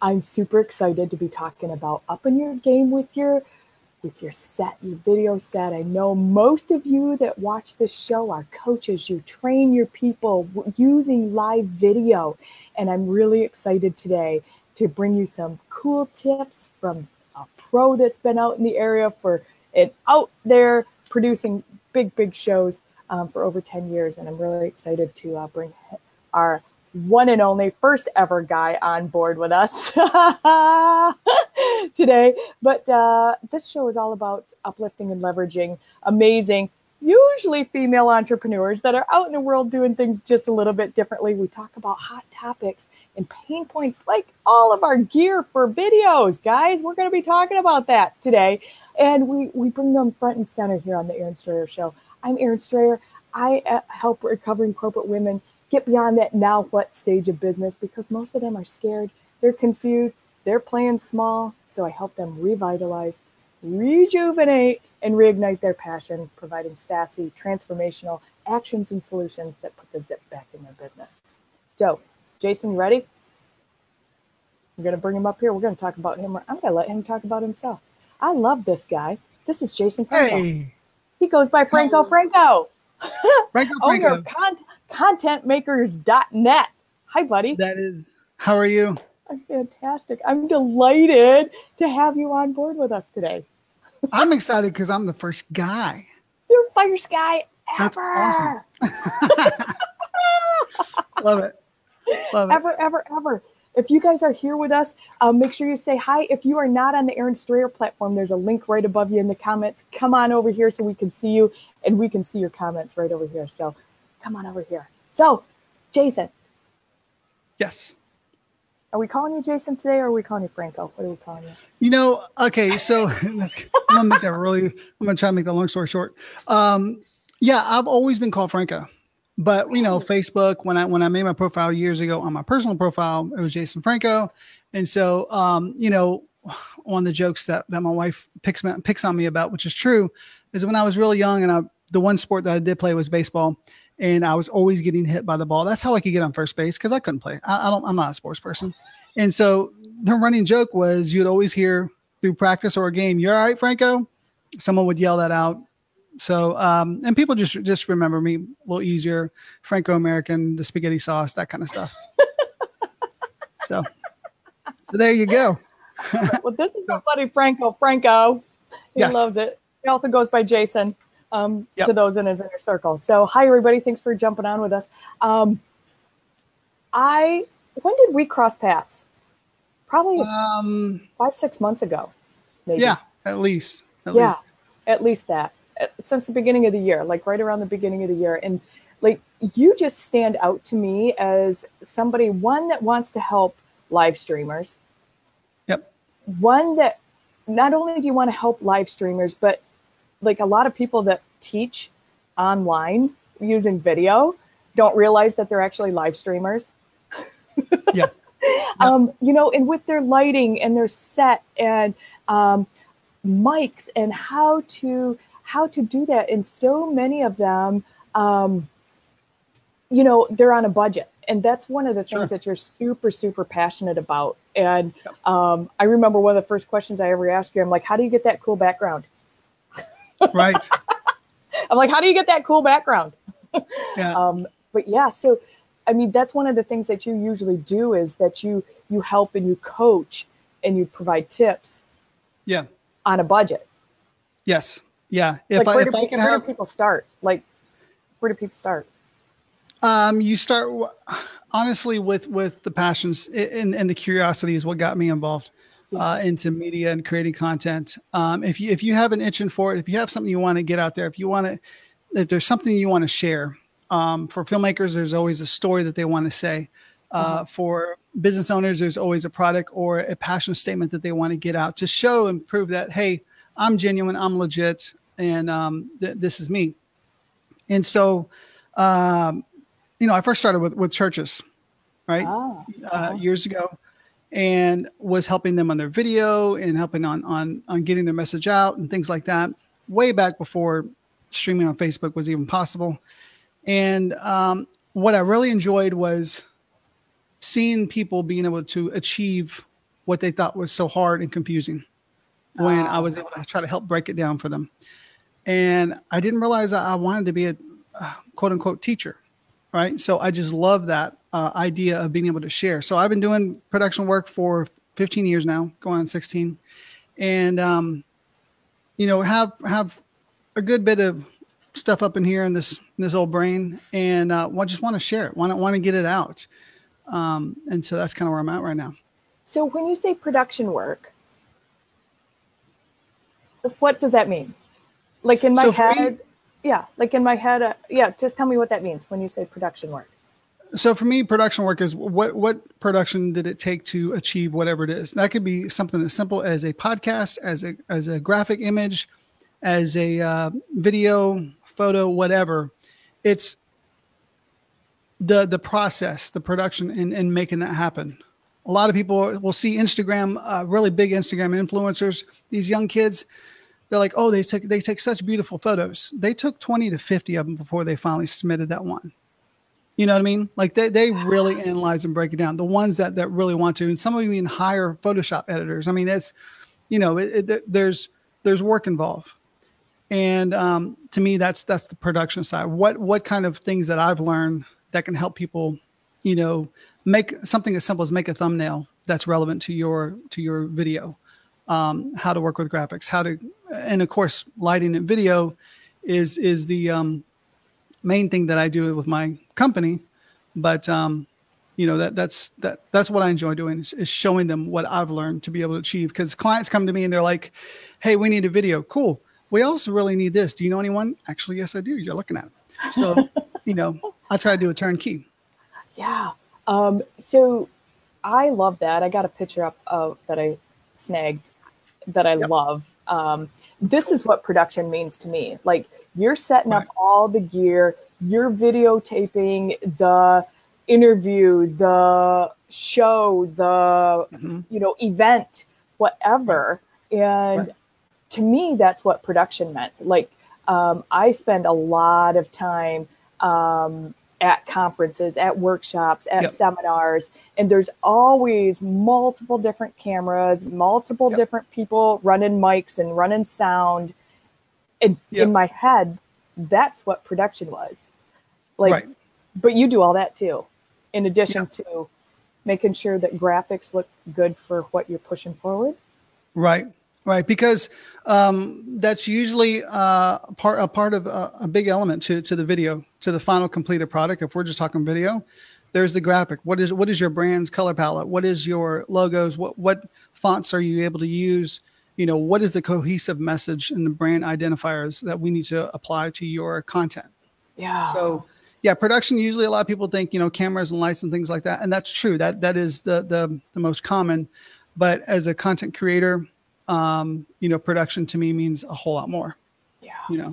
I'm super excited to be talking about upping your game with your set, your video set. I know most of you that watch this show are coaches. You train your people using live video. And I'm really excited today to bring you some cool tips from a pro that's been out in the area and out there producing big shows for over 10 years. And I'm really excited to bring our one and only first ever guy on board with us today. But this show is all about uplifting and leveraging amazing, usually female entrepreneurs that are out in the world doing things just a little bit differently. We talk about hot topics and pain points like all of our gear for videos, guys. We're going to be talking about that today. And we bring them front and center here on the Erin Strayer Show. I'm Erin Strayer. I help recovering corporate women get beyond that now what stage of business, because most of them are scared, they're confused, they're playing small. So I help them revitalize, rejuvenate, and reignite their passion, providing sassy, transformational actions and solutions that put the zip back in their business. So, Jason, you ready? I'm going to bring him up here. We're going to talk about him. I'm going to let him talk about himself. I love this guy. This is Jason Franco. Hey. He goes by Franco. Franco. Owner of contentmakers.net. Hi, buddy. That is. How are you? I'm fantastic. I'm delighted to have you on board with us today. I'm excited because I'm the first guy. You're the first guy ever. That's awesome. Love it. Love it. Ever. If you guys are here with us, make sure you say hi. If you are not on the Erin Strayer platform, there's a link right above you in the comments. Come on over here so we can see you, and we can see your comments right over here. So come on over here. So, Jason. Yes. Are we calling you Jason today, or are we calling you Franco? What are we calling you? You know, okay, so I'm going to try to make the long story short. Yeah, I've always been called Franco. But, you know, Facebook, when I made my profile years ago on my personal profile, it was Jason Franco. And so, you know, one of the jokes that my wife picks on me about, which is true, is when I was really young and the one sport that I did play was baseball, and I was always getting hit by the ball. That's how I could get on first base, because I couldn't play. I'm not a sports person. And so the running joke was you'd always hear through practice or a game, "You're all right, Franco?" Someone would yell that out. So, and people just remember me a little easier, Franco-American, the spaghetti sauce, that kind of stuff. So there you go. Well, this is my buddy Franco. He Yes. loves it. He also goes by Jason to those in his inner circle. So hi, everybody. Thanks for jumping on with us. When did we cross paths? Probably 5-6 months ago. Maybe. Yeah, at least. At least that. Since the beginning of the year, like right around the beginning of the year. And like, you just stand out to me as somebody, one that wants to help live streamers. Yep. One that not only do you want to help live streamers, but like a lot of people that teach online using video don't realize that they're actually live streamers. Yeah. You know, and with their lighting and their set and mics and how to do that. And so many of them, you know, they're on a budget. And that's one of the things that you're super, super passionate about. And I remember one of the first questions I ever asked you, I'm like, how do you get that cool background? Right. I'm like, how do you get that cool background? Yeah. But yeah, so, I mean, that's one of the things that you usually do is that you help and you coach and you provide tips. Yeah. On a budget. Yes. Yeah. Where do people start? Like, where do people start? You start honestly with the passions and the curiosity is what got me involved into media and creating content. If you have an itching for it, if you have something you want to get out there, if there's something you want to share, for filmmakers, there's always a story that they want to say. For business owners, there's always a product or a passion statement that they want to get out to show and prove that, hey, I'm genuine, I'm legit, and this is me. And so, you know, I first started with churches, right? Years ago, and was helping them on their video and helping on getting their message out and things like that, way back before streaming on Facebook was even possible. And what I really enjoyed was seeing people being able to achieve what they thought was so hard and confusing when I was able to try to help break it down for them. And I didn't realize I wanted to be a quote unquote teacher, right? So I just love that idea of being able to share. So I've been doing production work for 15 years now, going on 16, and have a good bit of stuff up in here in this old brain, and just want to share it, want to get it out, and so that's kind of where I'm at right now. So when you say production work, what does that mean? Like in my head, just tell me what that means when you say production work. So for me, production work is what production did it take to achieve whatever it is. That could be something as simple as a podcast, as a graphic image, as a video, photo, whatever. It's the process, the production in making that happen. A lot of people will see Instagram, really big Instagram influencers, these young kids. They're like, oh, they take such beautiful photos. They took 20 to 50 of them before they finally submitted that one. You know what I mean? Like they really analyze and break it down. The ones that really want to, and some of you even hire Photoshop editors. I mean, it's, there's work involved. And to me, that's the production side. What kind of things that I've learned that can help people, make something as simple as make a thumbnail that's relevant to your video. How to work with graphics, and of course, lighting and video is the main thing that I do with my company. But that's what I enjoy doing is showing them what I've learned to be able to achieve. Because clients come to me and they're like, "Hey, we need a video." Cool. We also really need this. Do you know anyone? Actually, yes, I do. You're looking at it. So, I try to do a turnkey. Yeah. So I love that. I got a picture up of that I snagged that I love. This is what production means to me. Like you're setting up all the gear, you're videotaping the interview, the show, the, event, whatever. And to me, that's what production meant. Like, I spend a lot of time, at conferences, at workshops, at seminars, and there's always multiple different cameras, multiple different people running mics and running sound. And in my head, that's what production was. Like, but you do all that too, in addition to making sure that graphics look good for what you're pushing forward. Right. Because that's usually a part of a big element to the video, to the final completed product. If we're just talking video, there's the graphic. What is your brand's color palette? What is your logos? What fonts are you able to use? What is the cohesive message and the brand identifiers that we need to apply to your content? Yeah. So production, usually a lot of people think, cameras and lights and things like that. And that's true. That is the most common. But as a content creator, production to me means a whole lot more. Yeah.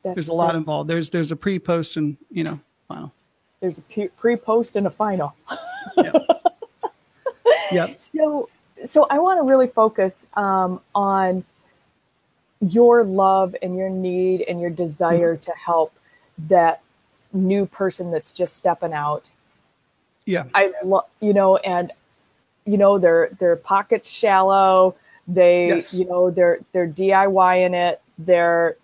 There's a lot involved. There's a pre, post, and, final. There's a pre, post, and a final. Yep. So I want to really focus on your love and your need and your desire to help that new person that's just stepping out. Yeah. I love, and their pockets shallow. They, they're DIYing it. They're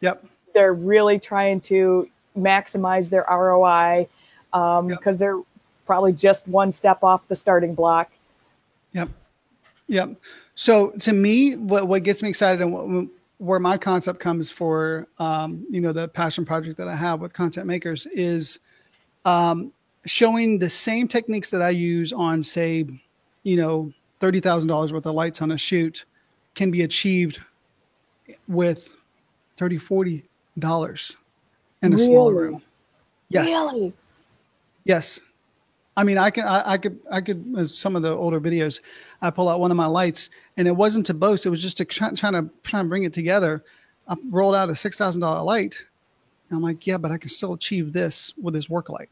really trying to maximize their ROI because they're probably just one step off the starting block. Yep. So to me, what gets me excited and where my concept comes for, the passion project that I have with content makers is showing the same techniques that I use on, say, $30,000 worth of lights on a shoot can be achieved with $30, $40 in a small room. Yes. Really? Yes. I mean, I could, some of the older videos, I pull out one of my lights and it wasn't to boast. It was just to try to bring it together. I rolled out a $6,000 light. And I'm like, yeah, but I can still achieve this with this work light.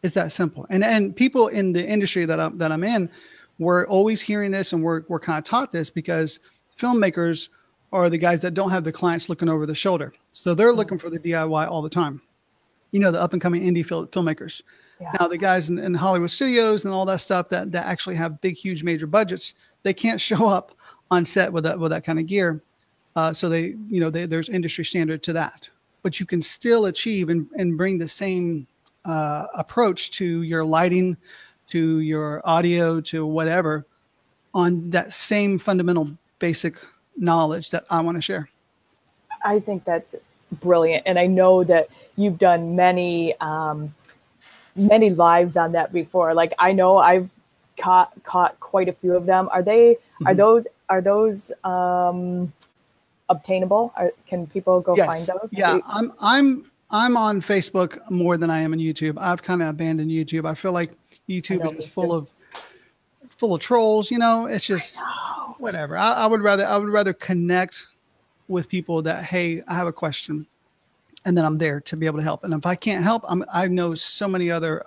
It's that simple. And people in the industry that I'm in, we're always hearing this, and we're kind of taught this because filmmakers are the guys that don't have the clients looking over the shoulder. So they're looking for the DIY all the time. the up and coming indie filmmakers. Yeah. Now the guys in Hollywood studios and all that stuff that actually have big, huge, major budgets, they can't show up on set with that kind of gear. So there's industry standard to that, but you can still achieve and bring the same approach to your lighting, to your audio, to whatever, on that same fundamental basic knowledge that I want to share. I think that's brilliant. And I know that you've done many lives on that before. Like, I know I've caught quite a few of them. Are those obtainable? Can people go find those? Yeah. I'm on Facebook more than I am on YouTube. I've kind of abandoned YouTube. I feel like YouTube is just full of trolls. It's just whatever. I would rather connect with people that, hey, I have a question, and then I'm there to be able to help. And if I can't help, I know so many other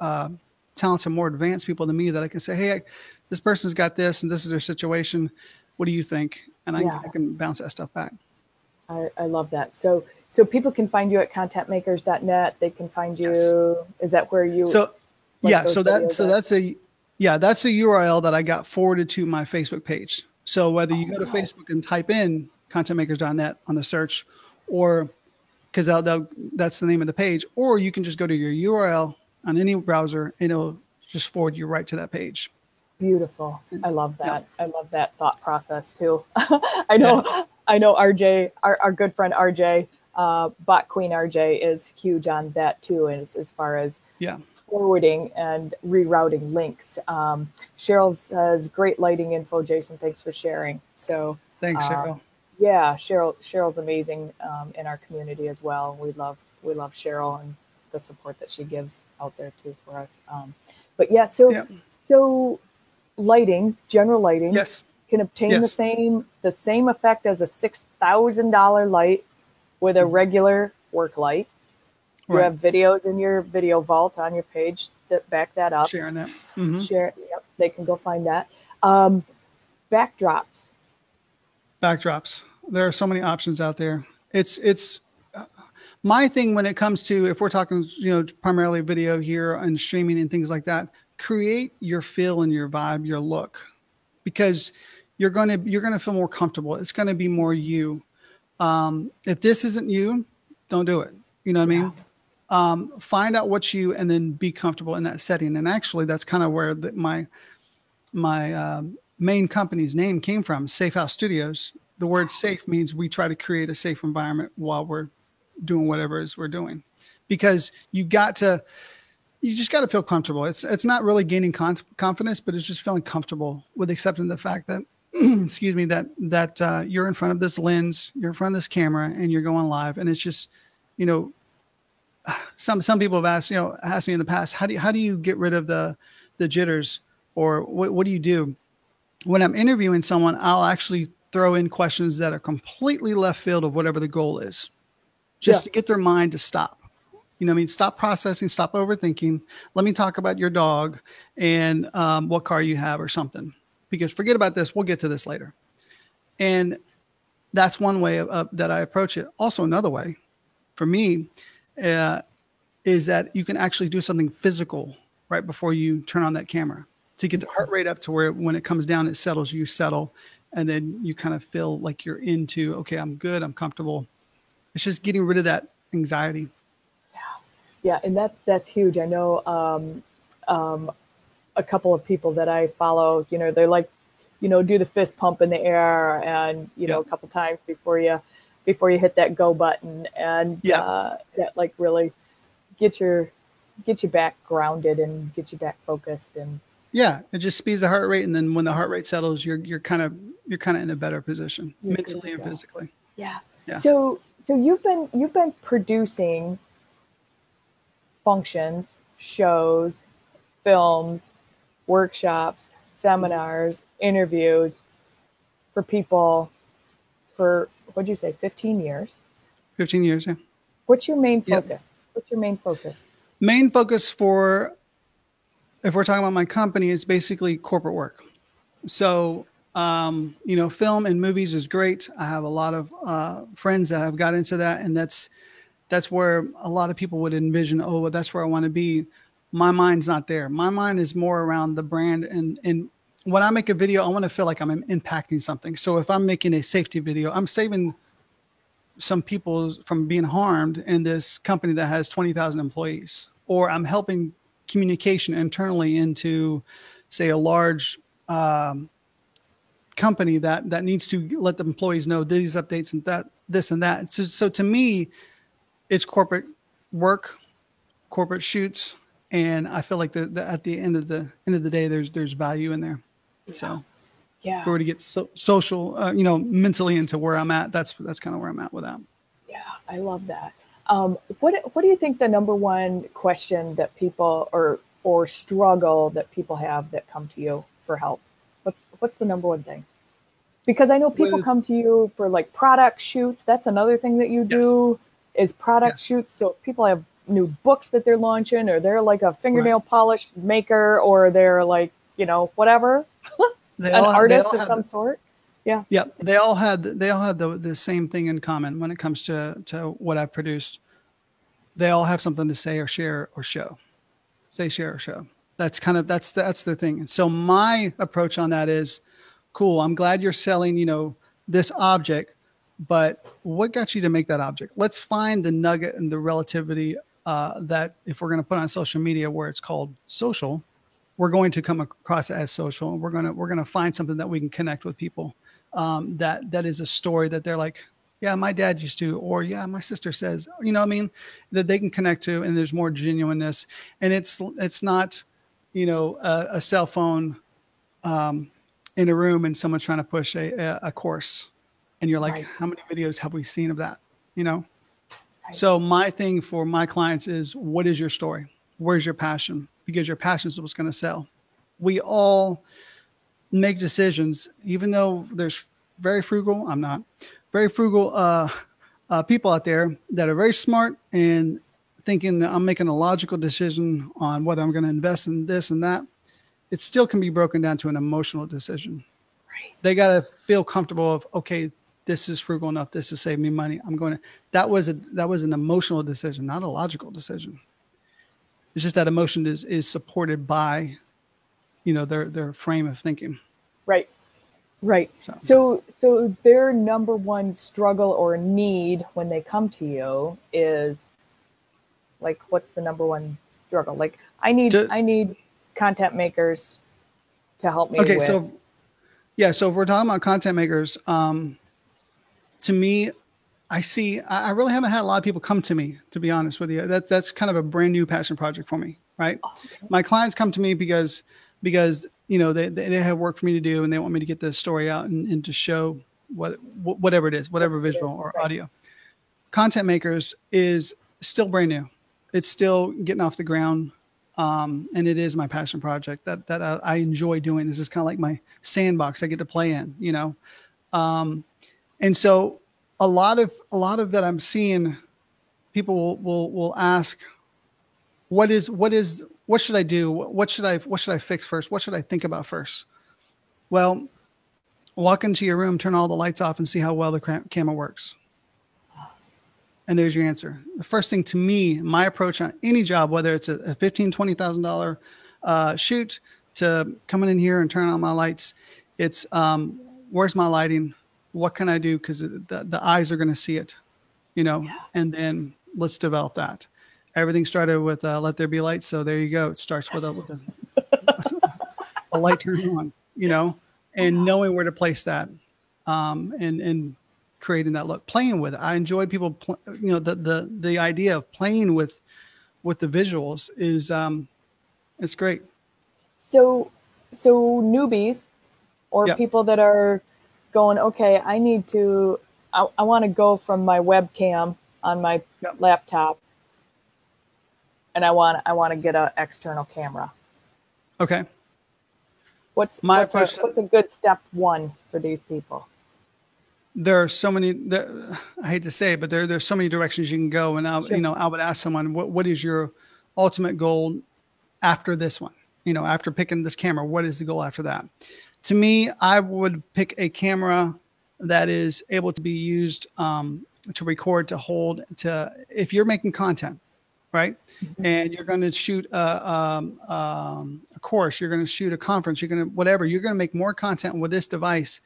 talented, more advanced people than me that I can say, hey, this person's got this, and this is their situation. What do you think? And I can bounce that stuff back. I love that. So people can find you at contentmakers.net. They can find you. Yes. Is that where you? That's a URL that I got forwarded to my Facebook page. So whether you go to Facebook and type in contentmakers.net on the search, or because that's the name of the page, or you can just go to your URL on any browser and it'll just forward you right to that page. Beautiful. I love that. Yeah. I love that thought process too. I know RJ, our good friend RJ, Bot Queen RJ is huge on that too. And as far as forwarding and rerouting links. Cheryl says, great lighting info, Jason. Thanks for sharing. So thanks, Cheryl. Yeah, Cheryl's amazing in our community as well. We love Cheryl and the support that she gives out there too for us. But yeah, so lighting, general lighting, can obtain the same effect as a $6,000 light with a regular work light. You have videos in your video vault on your page that back that up. Sharing that. Share. Yep, they can go find that. Backdrops. There are so many options out there. It's my thing when it comes to, if we're talking, primarily video here and streaming and things like that, create your feel and your vibe, your look, because you're going to feel more comfortable. It's going to be more you. If this isn't you, don't do it. You know what I mean? Find out what's you and then be comfortable in that setting. And actually that's kind of where my main company's name came from, Safe House Studios. The word safe means we try to create a safe environment while we're doing whatever it is we're doing, because you just got to feel comfortable. It's not really gaining confidence, but it's just feeling comfortable with accepting the fact that, excuse me, that you're in front of this lens, you're in front of this camera, and you're going live. And it's just, some people have asked me in the past, how do you get rid of the jitters, or what do you do? When I'm interviewing someone, I'll actually throw in questions that are completely left field of whatever the goal is, just to get their mind to stop. Stop processing, stop overthinking. Let me talk about your dog and what car you have or something, because forget about this. We'll get to this later. And that's one way that I approach it. Also, another way for me is that you can actually do something physical right before you turn on that camera to get the heart rate up to where when it comes down, it settles, you settle, and then you kind of feel like you're into, okay, I'm good, I'm comfortable. It's just getting rid of that anxiety. Yeah, and that's huge. I know a couple of people that I follow, they like, do the fist pump in the air and, a couple times before you hit that go button, and that like really get you back grounded and get you back focused. And it just speeds the heart rate, and then when the heart rate settles, you're kind of in a better position mentally and physically. Yeah. So you've been producing functions, shows, films, workshops, seminars, interviews for people for, what'd you say, 15 years? 15 years, yeah. What's your main focus? What's your main focus? Main focus for, if we're talking about my company, is basically corporate work. So, film and movies is great. I have a lot of friends that have got into that, and that's that's where a lot of people would envision, oh, well, that's where I want to be. My mind's not there. My mind is more around the brand. And when I make a video, I want to feel like I'm impacting something. So if I'm making a safety video, I'm saving some people from being harmed in this company that has 20,000 employees, or I'm helping communication internally into, say, a large company that needs to let the employees know these updates and that, this and that. So to me, it's corporate work, corporate shoots, and I feel like at the end of the day, there's value in there. Yeah. So, yeah, if we were to get social, mentally into where I'm at, that's kind of where I'm at with that. Yeah, I love that. What do you think the number one question that people or struggle that people have that come to you for help? What's the number one thing? Because I know people come to you for like product shoots. That's another thing that you do is product shoots. So if people have new books that they're launching, or they're like a fingernail polish maker, or they're like, whatever, an artist of some sort. Yeah. Yeah. They all had the same thing in common when it comes to what I've produced. They all have something to say or share or show. Say, share or show. That's their thing. And so my approach on that is, cool, I'm glad you're selling, this object, but what got you to make that object? Let's find the nugget and the relativity that if we're going to put on social media where it's called social, we're going to come across it as social. We're going to find something that we can connect with people. That is a story that they're like, yeah, my dad used to, or yeah, my sister says, that they can connect to, and there's more genuineness. And it's not, a cell phone in a room and someone's trying to push a course, and you're like, how many videos have we seen of that? Right. So my thing for my clients is, what is your story? Where's your passion? Because your passion is what's going to sell. We all make decisions, even though there's very frugal. I'm not very frugal people out there that are very smart and thinking that I'm making a logical decision on whether I'm going to invest in this and that. It still can be broken down to an emotional decision. Right. They got to feel comfortable of, okay, this is frugal enough. This is saving me money. That was an emotional decision, not a logical decision. It's just that emotion is supported by, their frame of thinking. Right. Right. So their number one struggle or need when they come to you is like, what's the number one struggle? Like, I need content makers to help me. Okay. So if we're talking about content makers, to me, I really haven't had a lot of people come to me, to be honest with you. That's kind of a brand new passion project for me. Right. Oh, okay. My clients come to me because they have work for me to do, and they want me to get the story out and to show whatever it is, whatever visual or audio. Content makers is still brand new. It's still getting off the ground. And it is my passion project that I enjoy doing. This is kind of like my sandbox I get to play in, and so a lot of that I'm seeing, people will ask, what should I do? What should I fix first? What should I think about first? Well, walk into your room, turn all the lights off, and see how well the camera works. And there's your answer. The first thing, to me, my approach on any job, whether it's a $15,000, $20,000 shoot, to coming in here and turning on my lights, it's where's my lighting? What can I do? Because the eyes are going to see it, and then let's develop that. Everything started with Let There Be Light. So there you go. It starts with a light turning on, and knowing where to place that, and creating that look, playing with it. I enjoy people, the idea of playing with the visuals is, it's great. So newbies or people that are going, okay, I want to go from my webcam on my laptop, and I want to get an external camera. Okay. What's a good step one for these people? There are so many, I hate to say it, but there's so many directions you can go. And I would ask someone, what is your ultimate goal after this one? After picking this camera, what is the goal after that? To me, I would pick a camera that is able to be used record, to hold, if you're making content, right? Mm-hmm. And you're going to shoot a course, you're going to shoot a conference, you're going to make more content with this device,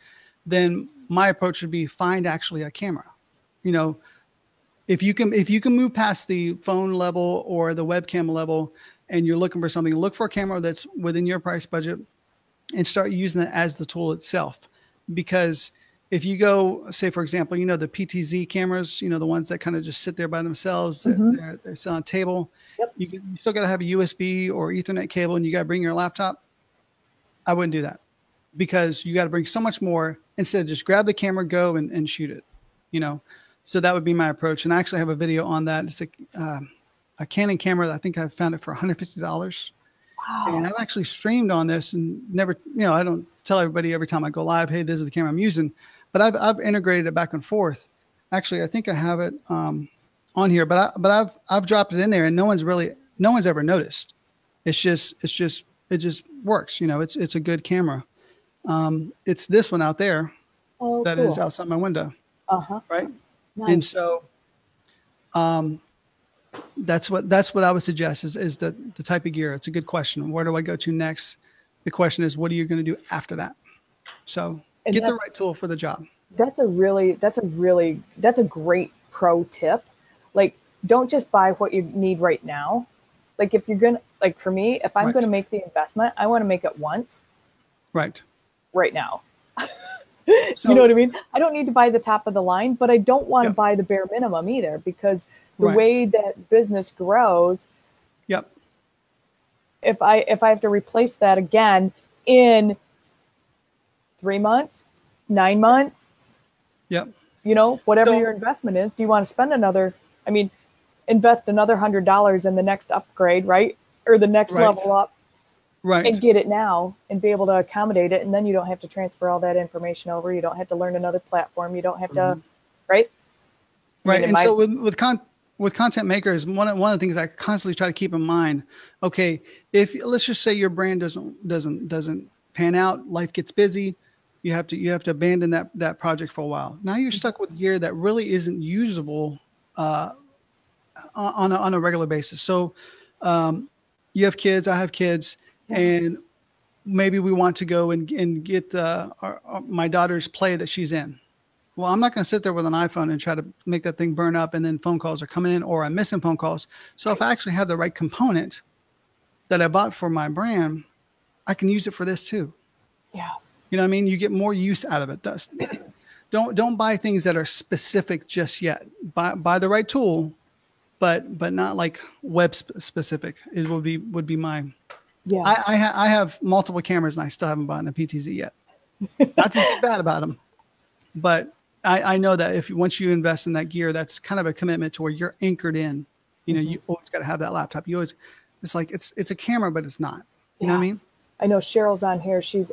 then my approach would be find actually a camera. You know, if you can move past the phone level or the webcam level and you're looking for something, look for a camera that's within your price budget and start using it as the tool itself. Because if you go, say, for example, you know, the PTZ cameras, you know, the ones that kind of just sit there by themselves, Mm-hmm. they're still on a table. Yep. You still got to have a USB or Ethernet cable and you got to bring your laptop. I wouldn't do that because you got to bring so much more instead of just grab the camera, go and shoot it, you know? So that would be my approach. And I actually have a video on that. It's a Canon camera. I think I found it for $150. Wow. And I've actually streamed on this and never, you know, I don't tell everybody every time I go live, hey, this is the camera I'm using, but I've integrated it back and forth. Actually, I think I have it on here, but I've dropped it in there and no one's ever noticed. It just works. You know, it's a good camera. It's this one out there that cool. is outside my window. Right. Nice. And so, that's what I would suggest is the type of gear. It's a good question. Where do I go to next? The question is, what are you going to do after that? So get the right tool for the job. That's a great pro tip. Like, don't just buy what you need right now. Like if you're going to, like for me, if I'm going to make the investment, I want to make it once. Right now. So, you know what I mean? I don't need to buy the top of the line, but I don't want to buy the bare minimum either, because the way that business grows, if I have to replace that again in 3 months, 9 months, you know, whatever your investment is, do you want to spend invest another $100 in the next upgrade, right? Or the next level up. Right. And get it now and be able to accommodate it. And then you don't have to transfer all that information over. You don't have to learn another platform. You don't have to, right? Right. And so with content makers, one of the things I constantly try to keep in mind, okay, if let's just say your brand doesn't pan out, life gets busy, you have to abandon that project for a while. Now you're stuck with gear that really isn't usable on a regular basis. So you have kids, I have kids. And maybe we want to go and get my daughter's play that she's in. Well, I'm not going to sit there with an iPhone and try to make that thing burn up and then phone calls are coming in or I'm missing phone calls. So if I actually have the right component that I bought for my brand, I can use it for this too. Yeah. You know what I mean? You get more use out of it. Don't buy things that are specific just yet. Buy the right tool, but not like web specific would be my. Yeah, I have multiple cameras and I still haven't bought a PTZ yet. Not to be bad about them, but I know that once you invest in that gear, that's kind of a commitment to where you're anchored in. You know, you always got to have that laptop. It's like it's a camera, but it's not. You know what I mean? I know Cheryl's on here. She's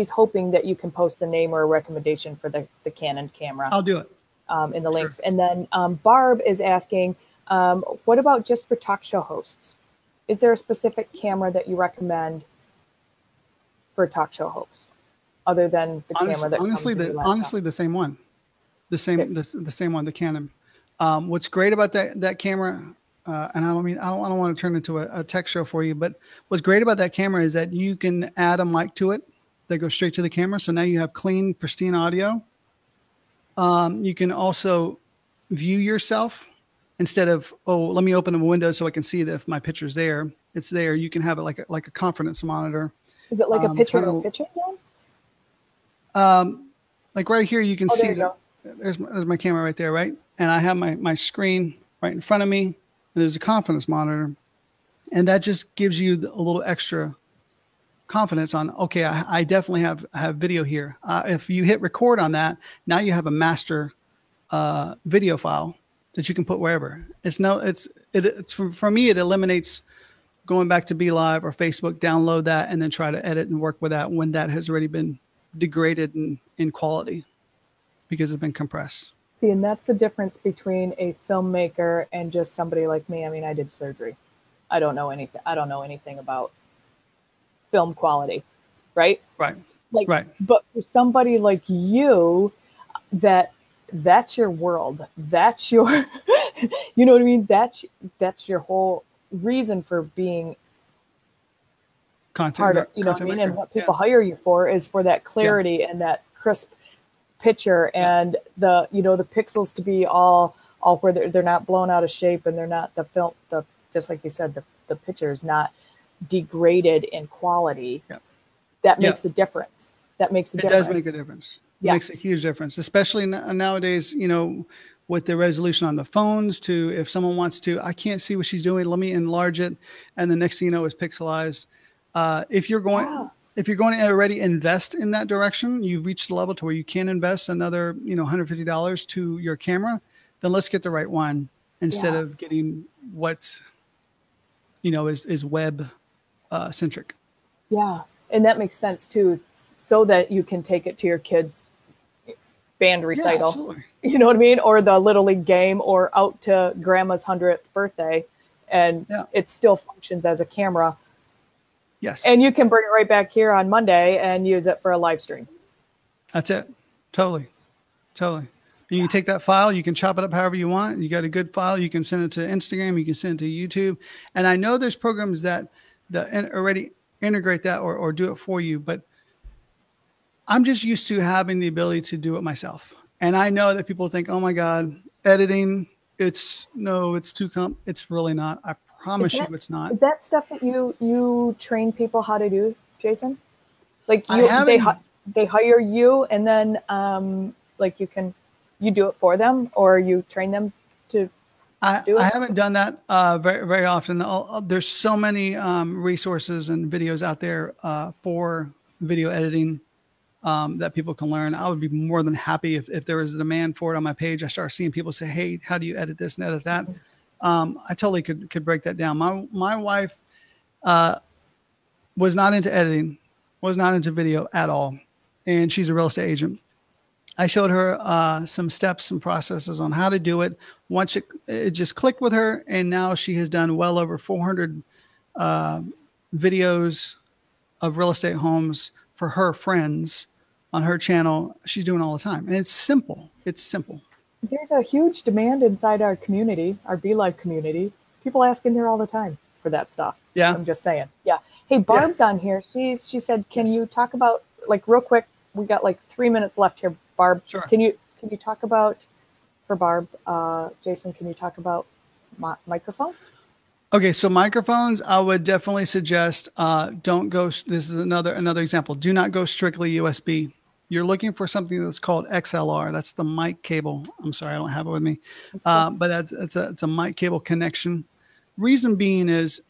hoping that you can post the name or a recommendation for the Canon camera. I'll do it in the links. And then Barb is asking, what about just for talk show hosts? Is there a specific camera that you recommend for a talk show host, other than the camera that honestly the same one, the same one, the Canon. What's great about that camera, and I don't want to turn into a tech show for you, but what's great about that camera is that you can add a mic to it that goes straight to the camera. So now you have clean, pristine audio. You can also view yourself. Instead of, let me open a window so I can see that if my picture's there, it's there. You can have it like a confidence monitor. Is it like a picture in a picture then? Like right here, you can see that there's my camera right there, right? And I have my screen right in front of me, and there's a confidence monitor. And that just gives you a little extra confidence on, okay, I definitely have video here. If you hit record on that, now you have a master video file that you can put wherever. For me, it eliminates going back to Be Live or Facebook, download that, and then try to edit and work with that when that has already been degraded in quality because it's been compressed. See, and that's the difference between a filmmaker and just somebody like me. I mean, I did surgery. I don't know anything about film quality, right? Right. But for somebody like you that that's your world. That's your, you know what I mean? That's your whole reason for being part of, you know what I mean? And what people hire you for is for that clarity and that crisp picture and the, you know, the pixels to be all where they're not blown out of shape, and they're not just like you said, the picture is not degraded in quality. That makes a difference. That makes a difference. It does make a difference. It makes a huge difference, especially nowadays, you know, with the resolution on the phones to, if someone wants to, I can't see what she's doing, let me enlarge it. And the next thing you know is pixelized. If you're going to already invest in that direction, you've reached a level to where you can invest another, you know, $150 to your camera, then let's get the right one instead of getting what, you know, is web centric. Yeah. And that makes sense too, so that you can take it to your kids' band recital, you know what I mean? Or the Little League game, or out to grandma's 100th birthday, and it still functions as a camera. Yes. And you can bring it right back here on Monday and use it for a live stream. That's it. Totally. You can take that file, you can chop it up however you want. You got a good file, you can send it to Instagram, you can send it to YouTube. And I know there's programs that already integrate that or do it for you, but I'm just used to having the ability to do it myself. And I know that people think, oh my God, editing, it's too it's really not. I promise you it's not. Is that stuff that you train people how to do, Jason? Like they hire you, and then like you do it for them, or you train them to do it? I haven't done that very, very often. There's so many resources and videos out there for video editing that people can learn. I would be more than happy if there was a demand for it on my page. I start seeing people say, hey, how do you edit this and edit that? I totally could break that down. My wife was not into editing, was not into video at all. And she's a real estate agent. I showed her some steps, some processes on how to do it. Once it just clicked with her, and now she has done well over 400 videos of real estate homes for her friends on her channel. She's doing all the time. And it's simple. There's a huge demand inside our community, our BeLive community. People ask in here all the time for that stuff. Yeah. I'm just saying. Yeah. Hey, Barb's on here. She said, can you talk about, like, real quick, we got like 3 minutes left here, Barb. Sure. Can you talk about, for Barb, Jason, can you talk about microphones? Okay, so microphones, I would definitely suggest don't go. This is another example. Do not go strictly USB. You're looking for something that's called XLR. That's the mic cable. I'm sorry, I don't have it with me, but it's a mic cable connection. Reason being is,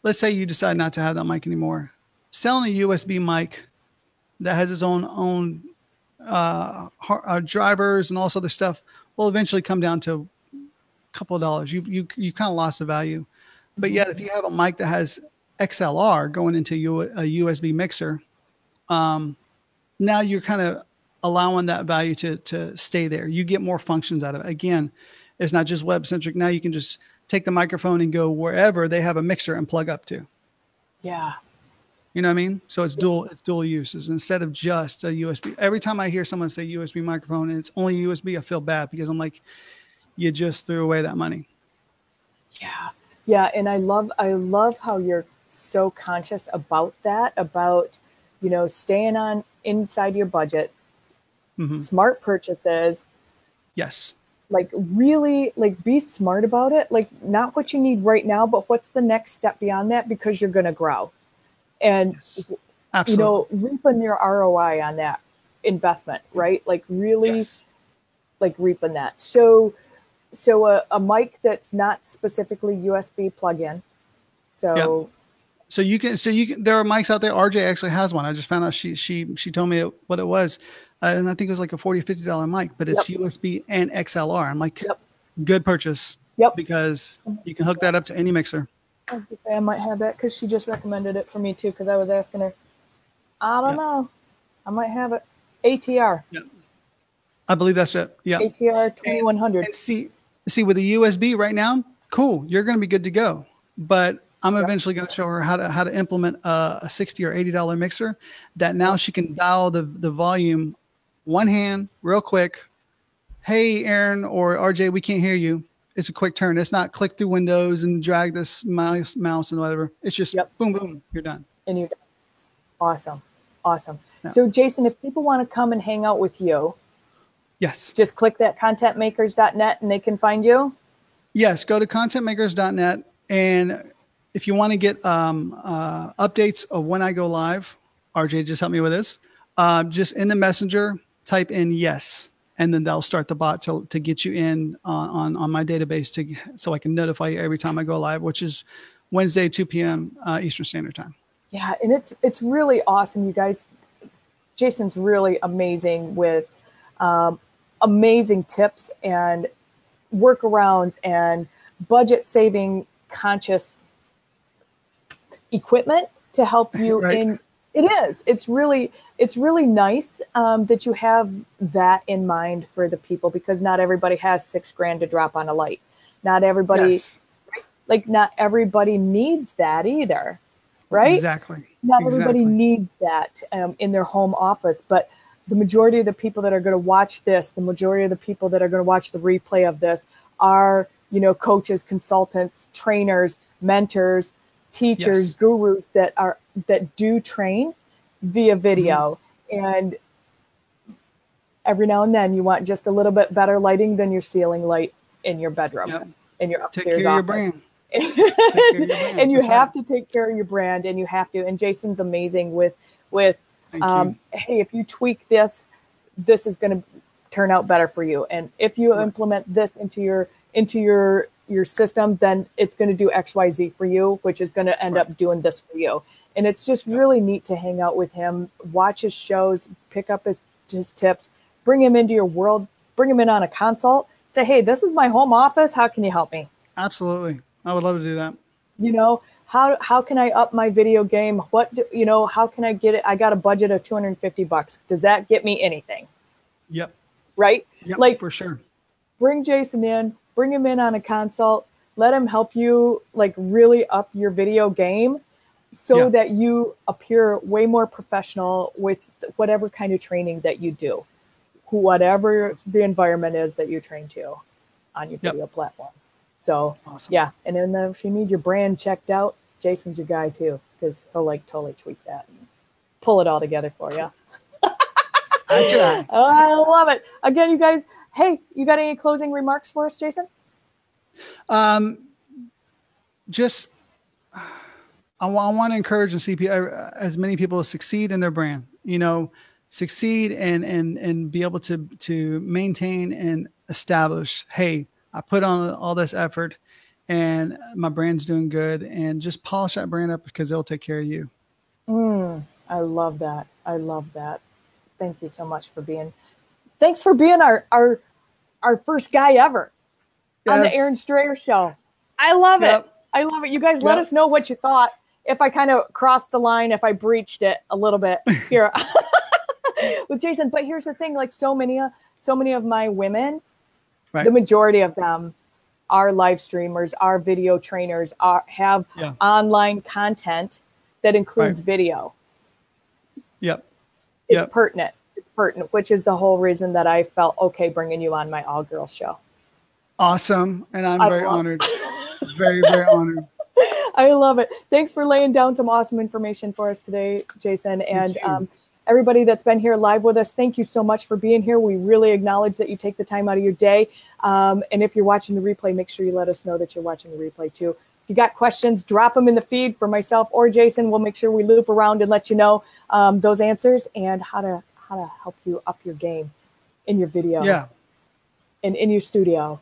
let's say you decide not to have that mic anymore. Selling a USB mic that has its own drivers and all this other stuff will eventually come down to a couple of dollars. You kind of lost the value. But yet, if you have a mic that has XLR going into a USB mixer, now you're kind of allowing that value to stay there. You get more functions out of it. Again, it's not just web centric. Now you can just take the microphone and go wherever they have a mixer and plug up to. Yeah. You know what I mean? So it's dual uses instead of just a USB. Every time I hear someone say USB microphone and it's only USB, I feel bad because I'm like, you just threw away that money. Yeah. Yeah. And I love how you're so conscious about that, about, you know, staying on inside your budget, smart purchases. Yes. Like really, like be smart about it. Like not what you need right now, but what's the next step beyond that, because you're going to grow. And, you know, reaping your ROI on that investment, right? Like really, like reaping that. So a mic that's not specifically USB plug-in. So you can, there are mics out there. RJ actually has one. I just found out she told me what it was. And I think it was like a $40, $50 mic, but it's USB and XLR. I'm like, good purchase. Because you can hook that up to any mixer. I might have that because she just recommended it for me too. Because I was asking her, I don't know, I might have it. ATR. I believe that's it. Yeah. ATR 2100. And see with the USB right now, cool. You're going to be good to go. But I'm eventually going to show her how to implement a $60 or $80 mixer that now she can dial the volume one hand real quick, hey, Aaron or RJ, we can't hear you. It's a quick turn. It's not click through windows and drag this mouse and whatever. It's just boom, boom, you're done. And you're done. Awesome. Awesome. Yeah. So Jason, if people want to come and hang out with you, yes, just click that contentmakers.net and they can find you. Yes. Go to contentmakers.net. And if you want to get updates of when I go live, RJ just helped me with this. Just in the messenger, type in yes. And then they'll start the bot to get you in on my database so I can notify you every time I go live, which is Wednesday, 2 p.m. Eastern Standard Time. Yeah, and it's really awesome, you guys. Jason's really amazing with amazing tips and workarounds and budget-saving conscious equipment to help you in. It is. It's really nice that you have that in mind for the people, because not everybody has $6,000 to drop on a light. Not everybody, not everybody needs that either, right? Exactly. Not everybody needs that in their home office, but the majority of the people that are going to watch this, the majority of the people that are going to watch the replay of this are, coaches, consultants, trainers, mentors, teachers, gurus that do train via video. And every now and then you want just a little bit better lighting than your ceiling light in your bedroom, in your upstairs office. And you have to take care of your brand, and you have to. And Jason's amazing with hey, if you tweak this is going to turn out better for you. And if you implement this into your system, then it's going to do XYZ for you, which is going to end up doing this for you. And it's just really neat to hang out with him, watch his shows, pick up his tips, bring him into your world, bring him in on a consult, say, hey, this is my home office. How can you help me? Absolutely. I would love to do that. How can I up my video game? How can I get it? I got a budget of $250. Does that get me anything? Yep. Right? Yep, for sure. Bring Jason in, bring him in on a consult, let him help you really up your video game so that you appear way more professional with whatever kind of training that you do, whatever the environment is that you train to on your video platform. So, awesome. And then if you need your brand checked out, Jason's your guy too, because he'll totally tweak that and pull it all together for you. I try. I love it. Again, you guys, hey, you got any closing remarks for us, Jason? Just, I want to encourage and see as many people succeed in their brand, succeed and be able to maintain and establish, hey, I put on all this effort and my brand's doing good, and just polish that brand up because they'll take care of you. I love that. I love that. Thank you so much for being our first guy ever on the Aaron Strayer Show. I love it. I love it. You guys let us know what you thought. If I kind of crossed the line, if I breached it a little bit here with Jason. But here's the thing, so many of my women, the majority of them are live streamers, are video trainers, have online content that includes video. It's pertinent. It's pertinent, which is the whole reason that I felt okay bringing you on my all girls show. Awesome. And I'm very honored. Very, very honored. I love it. Thanks for laying down some awesome information for us today, Jason. And everybody that's been here live with us, thank you so much for being here. We really acknowledge that you take the time out of your day. And if you're watching the replay, make sure you let us know that you're watching the replay too. If you got questions, drop them in the feed for myself or Jason. We'll make sure we loop around and let you know those answers and how to help you up your game in your video and in your studio.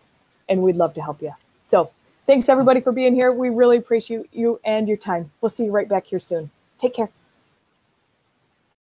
And we'd love to help you. So thanks everybody for being here. We really appreciate you and your time. We'll see you right back here soon. Take care.